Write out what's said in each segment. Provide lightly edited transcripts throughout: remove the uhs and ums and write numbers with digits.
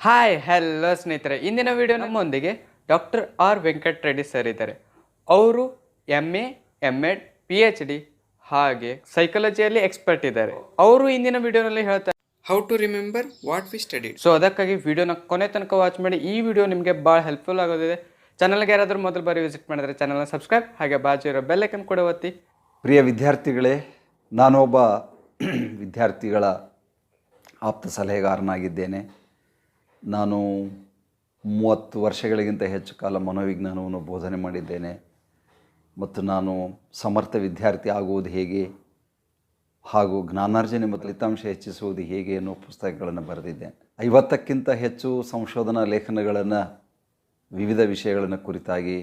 Hi hello ಸ್ನೇಹಿತರೆ, ಇಂದಿನ video ನಮ್ಮೊಂದಿಗೆ ಡಾಕ್ಟರ್ ರೆಡ್ಡಿ ಸರ್ ಇದ್ದಾರೆ. ಅವರು MA, MEd, PhD ಹಾಗೆ ಸೈಕಾಲಜಿಯಲ್ಲಿ ಎಕ್ಸ್ಪರ್ಟ್ ಇದ್ದಾರೆ. ಅವರು ಇಂದಿನ ವಿಡಿಯೋನಲ್ಲಿ ಹೇಳ್ತಾರೆ how to remember what we study. So ಅದಕ್ಕಾಗಿ ವಿಡಿಯೋನ ಕೊನೆ ತನಕ ವಾಚ್ ಮಾಡಿ. ಈ ವಿಡಿಯೋ ನಿಮಗೆ ಭಾಳ ಹೆಲ್ಪ್ಫುಲ್ ಆಗೋದಿದೆ. ಚಾನಲ್ಗೆ ಯಾರಾದರೂ ಮೊದಲು ಬಾರಿ ವಿಸಿಟ್ ಮಾಡಿದ್ರೆ ಚಾನಲ್ನ ಸಬ್ಸ್ಕ್ರೈಬ್ ಹಾಗೆ ಬಾಜು ಇರೋ ಬೆಲ್ ಐಕನ್ ಕೂಡ ಒತ್ತಿ. ಪ್ರಿಯ ವಿದ್ಯಾರ್ಥಿಗಳೇ, ನಾನೊಬ್ಬ ವಿದ್ಯಾರ್ಥಿಗಳ ಆಪ್ತ ಸಲಹೆಗಾರನಾಗಿದ್ದೇನೆ. ನಾನು 30 ವರ್ಷಗಳಿಗಿಂತ ಹೆಚ್ಚು ಕಾಲ ಮನೋವಿಜ್ಞಾನವನ್ನು ಬೋಧನೆ ಮಾಡಿದ್ದೇನೆ ಮತ್ತು ನಾನು ಸಮರ್ಥ ವಿದ್ಯಾರ್ಥಿ ಆಗುವುದು ಹೇಗೆ ಹಾಗೂ ಜ್ಞಾನಾರ್ಜನೆ ಮತ್ತು ಫಲಿತಾಂಶ ಹೆಚ್ಚಿಸುವುದು ಹೇಗೆ ಅನ್ನೋ ಪುಸ್ತಕಗಳನ್ನು ಬರೆದಿದ್ದೇನೆ. 50ಕ್ಕಿಂತ ಹೆಚ್ಚು ಸಂಶೋಧನಾ ಲೇಖನಗಳನ್ನು ವಿವಿಧ ವಿಷಯಗಳನ್ನು ಕುರಿತಾಗಿ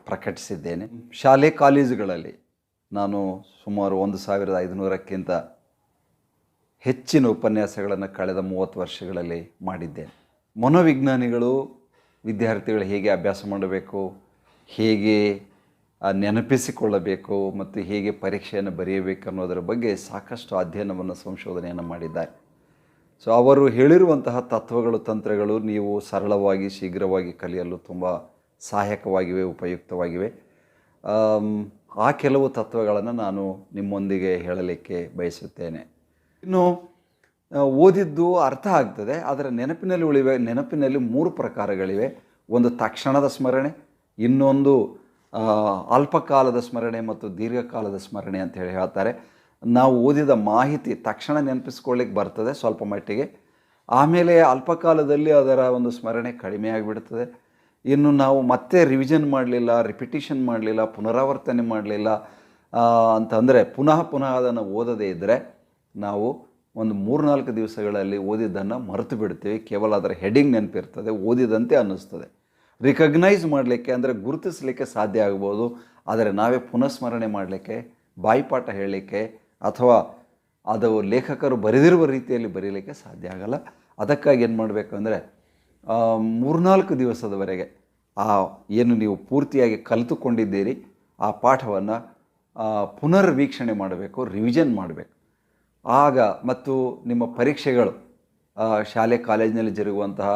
ಪ್ರಕಟಿಸಿದ್ದೇನೆ. ಶಾಲೆ ಕಾಲೇಜುಗಳಲ್ಲಿ ನಾನು ಸುಮಾರು 1500ಕ್ಕಿಂತ ಹೆಚ್ಚಿನ ಉಪನ್ಯಾಸಗಳನ್ನು ಕಳೆದ 30 ವರ್ಷಗಳಲ್ಲಿ ಮಾಡಿದ್ದೇನೆ. ಮನೋವಿಜ್ಞಾನಿಗಳು ವಿದ್ಯಾರ್ಥಿಗಳು ಹೇಗೆ ಅಭ್ಯಾಸ ಮಾಡಬೇಕು, ಹೇಗೆ ನೆನಪಿಸಿಕೊಳ್ಳಬೇಕು ಮತ್ತು ಹೇಗೆ ಪರೀಕ್ಷೆಯನ್ನು ಬರೆಯಬೇಕು ಅನ್ನೋದರ ಬಗ್ಗೆ ಸಾಕಷ್ಟು ಅಧ್ಯಯನವನ್ನು ಸಂಶೋಧನೆಯನ್ನು ಮಾಡಿದ್ದಾರೆ. ಸೊ ಅವರು ಹೇಳಿರುವಂತಹ ತತ್ವಗಳು, ತಂತ್ರಗಳು ನೀವು ಸರಳವಾಗಿ ಶೀಘ್ರವಾಗಿ ಕಲಿಯಲು ತುಂಬ ಸಹಾಯಕವಾಗಿವೆ, ಉಪಯುಕ್ತವಾಗಿವೆ. ಆ ಕೆಲವು ತತ್ವಗಳನ್ನು ನಾನು ನಿಮ್ಮೊಂದಿಗೆ ಹೇಳಲಿಕ್ಕೆ ಬಯಸುತ್ತೇನೆ. ಇನ್ನು ಓದಿದ್ದು ಅರ್ಥ ಆಗ್ತದೆ, ಅದರ ನೆನಪಿನಲ್ಲಿ 3 ಪ್ರಕಾರಗಳಿವೆ. ಒಂದು ತಕ್ಷಣದ ಸ್ಮರಣೆ, ಇನ್ನೊಂದು ಅಲ್ಪಕಾಲದ ಸ್ಮರಣೆ ಮತ್ತು ದೀರ್ಘಕಾಲದ ಸ್ಮರಣೆ ಅಂತ ಹೇಳ್ತಾರೆ. ನಾವು ಓದಿದ ಮಾಹಿತಿ ತಕ್ಷಣ ನೆನಪಿಸ್ಕೊಳ್ಳಿಕ್ಕೆ ಬರ್ತದೆ ಸ್ವಲ್ಪ ಮಟ್ಟಿಗೆ, ಆಮೇಲೆ ಅಲ್ಪಕಾಲದಲ್ಲಿ ಅದರ ಒಂದು ಸ್ಮರಣೆ ಕಡಿಮೆ ಆಗಿಬಿಡ್ತದೆ. ಇನ್ನು ನಾವು ಮತ್ತೆ ರಿವಿಷನ್ ಮಾಡಲಿಲ್ಲ, ರಿಪಿಟೇಷನ್ ಮಾಡಲಿಲ್ಲ, ಪುನರಾವರ್ತನೆ ಮಾಡಲಿಲ್ಲ ಅಂತಂದರೆ ಪುನಃ ಅದನ್ನು ಓದದೇ ಇದ್ದರೆ ನಾವು ಒಂದು 3-4 ದಿವಸಗಳಲ್ಲಿ ಓದಿದ್ದನ್ನು ಮರೆತು ಬಿಡ್ತೀವಿ. ಕೇವಲ ಅದರ ಹೆಡಿಂಗ್ ನೆನಪಿರ್ತದೆ, ಓದಿದಂತೆ ಅನ್ನಿಸ್ತದೆ. ರಿಕಗ್ನೈಸ್ ಮಾಡಲಿಕ್ಕೆ ಅಂದರೆ ಗುರುತಿಸಲಿಕ್ಕೆ ಸಾಧ್ಯ ಆಗ್ಬೋದು, ಆದರೆ ನಾವೇ ಪುನಃಸ್ಮರಣೆ ಮಾಡಲಿಕ್ಕೆ, ಬಾಯಿಪಾಠ ಹೇಳಲಿಕ್ಕೆ ಅಥವಾ ಅದು ಲೇಖಕರು ಬರೆದಿರುವ ರೀತಿಯಲ್ಲಿ ಬರೀಲಿಕ್ಕೆ ಸಾಧ್ಯ ಆಗಲ್ಲ. ಅದಕ್ಕಾಗಿ ಏನು ಮಾಡಬೇಕು ಅಂದರೆ 3-4 ದಿವಸದವರೆಗೆ ಏನು ನೀವು ಪೂರ್ತಿಯಾಗಿ ಕಲಿತುಕೊಂಡಿದ್ದೀರಿ ಆ ಪಾಠವನ್ನು ಪುನರ್ವೀಕ್ಷಣೆ ಮಾಡಬೇಕು, ರಿವಿಷನ್ ಮಾಡಬೇಕು. ಆಗ ಮತ್ತು ನಿಮ್ಮ ಪರೀಕ್ಷೆಗಳು, ಶಾಲೆ ಕಾಲೇಜಿನಲ್ಲಿ ಜರುಗುವಂತಹ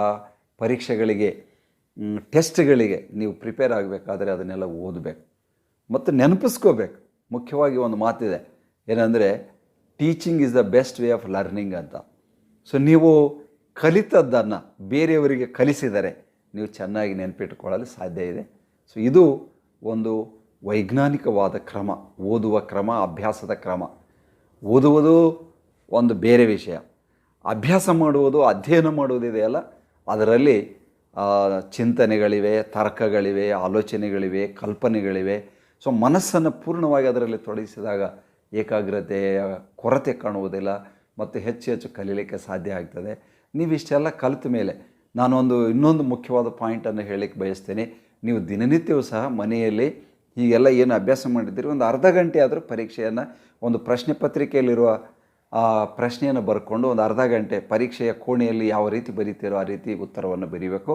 ಪರೀಕ್ಷೆಗಳಿಗೆ, ಟೆಸ್ಟ್ಗಳಿಗೆ ನೀವು ಪ್ರಿಪೇರ್ ಆಗಬೇಕಾದ್ರೆ ಅದನ್ನೆಲ್ಲ ಓದಬೇಕು ಮತ್ತು ನೆನಪಿಸ್ಕೋಬೇಕು. ಮುಖ್ಯವಾಗಿ ಒಂದು ಮಾತಿದೆ, ಏನಂದರೆ teaching is the best way of learning ಅಂತ. ಸೊ ನೀವು ಕಲಿತದ್ದನ್ನು ಬೇರೆಯವರಿಗೆ ಕಲಿಸಿದರೆ ನೀವು ಚೆನ್ನಾಗಿ ನೆನಪಿಟ್ಕೊಳ್ಳಲು ಸಾಧ್ಯ ಇದೆ. ಸೊ ಇದು ಒಂದು ವೈಜ್ಞಾನಿಕವಾದ ಕ್ರಮ, ಓದುವ ಕ್ರಮ, ಅಭ್ಯಾಸದ ಕ್ರಮ. ಓದುವುದು ಒಂದು ಬೇರೆ ವಿಷಯ, ಅಭ್ಯಾಸ ಮಾಡುವುದು, ಅಧ್ಯಯನ ಮಾಡುವುದಿದೆಯಲ್ಲ, ಅದರಲ್ಲಿ ಚಿಂತನೆಗಳಿವೆ, ತರ್ಕಗಳಿವೆ, ಆಲೋಚನೆಗಳಿವೆ, ಕಲ್ಪನೆಗಳಿವೆ. ಸೊ ಮನಸ್ಸನ್ನು ಪೂರ್ಣವಾಗಿ ಅದರಲ್ಲಿ ತೊಡಗಿಸಿದಾಗ ಏಕಾಗ್ರತೆಯ ಕೊರತೆ ಕಾಣುವುದಿಲ್ಲ ಮತ್ತು ಹೆಚ್ಚು ಕಲೀಲಿಕ್ಕೆ ಸಾಧ್ಯ ಆಗ್ತದೆ. ನೀವಿಷ್ಟೆಲ್ಲ ಕಲಿತ ಮೇಲೆ ಇನ್ನೊಂದು ಮುಖ್ಯವಾದ ಪಾಯಿಂಟನ್ನು ಹೇಳಲಿಕ್ಕೆ ಬಯಸ್ತೇನೆ. ನೀವು ದಿನನಿತ್ಯವೂ ಸಹ ಮನೆಯಲ್ಲಿ ಹೀಗೆಲ್ಲ ಏನು ಅಭ್ಯಾಸ ಮಾಡಿದ್ದೀರಿ, ಒಂದು ಅರ್ಧ ಗಂಟೆ ಆದರೂ ಪರೀಕ್ಷೆಯನ್ನು, ಒಂದು ಪ್ರಶ್ನೆ ಪತ್ರಿಕೆಯಲ್ಲಿರುವ ಆ ಪ್ರಶ್ನೆಯನ್ನು ಬರ್ಕೊಂಡು ಒಂದು ಅರ್ಧ ಗಂಟೆ ಪರೀಕ್ಷೆಯ ಕೋಣೆಯಲ್ಲಿ ಯಾವ ರೀತಿ ಬರೀತೀರೋ ಆ ರೀತಿ ಉತ್ತರವನ್ನು ಬರೀಬೇಕು.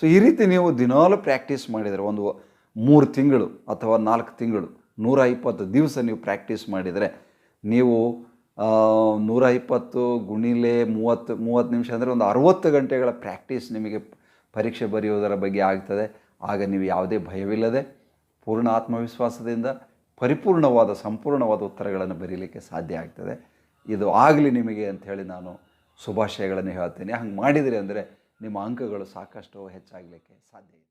ಸೊ ಈ ರೀತಿ ನೀವು ದಿನಾಲೂ ಪ್ರಾಕ್ಟೀಸ್ ಮಾಡಿದರೆ, ಒಂದು 3 ತಿಂಗಳು ಅಥವಾ 4 ತಿಂಗಳು, 120 ದಿವಸ ನೀವು ಪ್ರಾಕ್ಟೀಸ್ ಮಾಡಿದರೆ, ನೀವು 120 ಗುಣಿಲೆ 30 ನಿಮಿಷ ಅಂದರೆ ಒಂದು 60 ಗಂಟೆಗಳ ಪ್ರಾಕ್ಟೀಸ್ ನಿಮಗೆ ಪರೀಕ್ಷೆ ಬರೆಯುವುದರ ಬಗ್ಗೆ ಆಗ್ತದೆ. ಆಗ ನೀವು ಯಾವುದೇ ಭಯವಿಲ್ಲದೆ ಪೂರ್ಣ ಆತ್ಮವಿಶ್ವಾಸದಿಂದ ಸಂಪೂರ್ಣವಾದ ಉತ್ತರಗಳನ್ನು ಬರೀಲಿಕ್ಕೆ ಸಾಧ್ಯ ಆಗ್ತದೆ. ಇದು ಆಗಲಿ ನಿಮಗೆ ಅಂಥೇಳಿ ನಾನು ಶುಭಾಶಯಗಳನ್ನು ಹೇಳ್ತೇನೆ. ಹಂಗೆ ಮಾಡಿದಿರಿ ಅಂದರೆ ನಿಮ್ಮ ಅಂಕಗಳು ಸಾಕಷ್ಟು ಹೆಚ್ಚಾಗಲಿಕ್ಕೆ ಸಾಧ್ಯ ಇದೆ.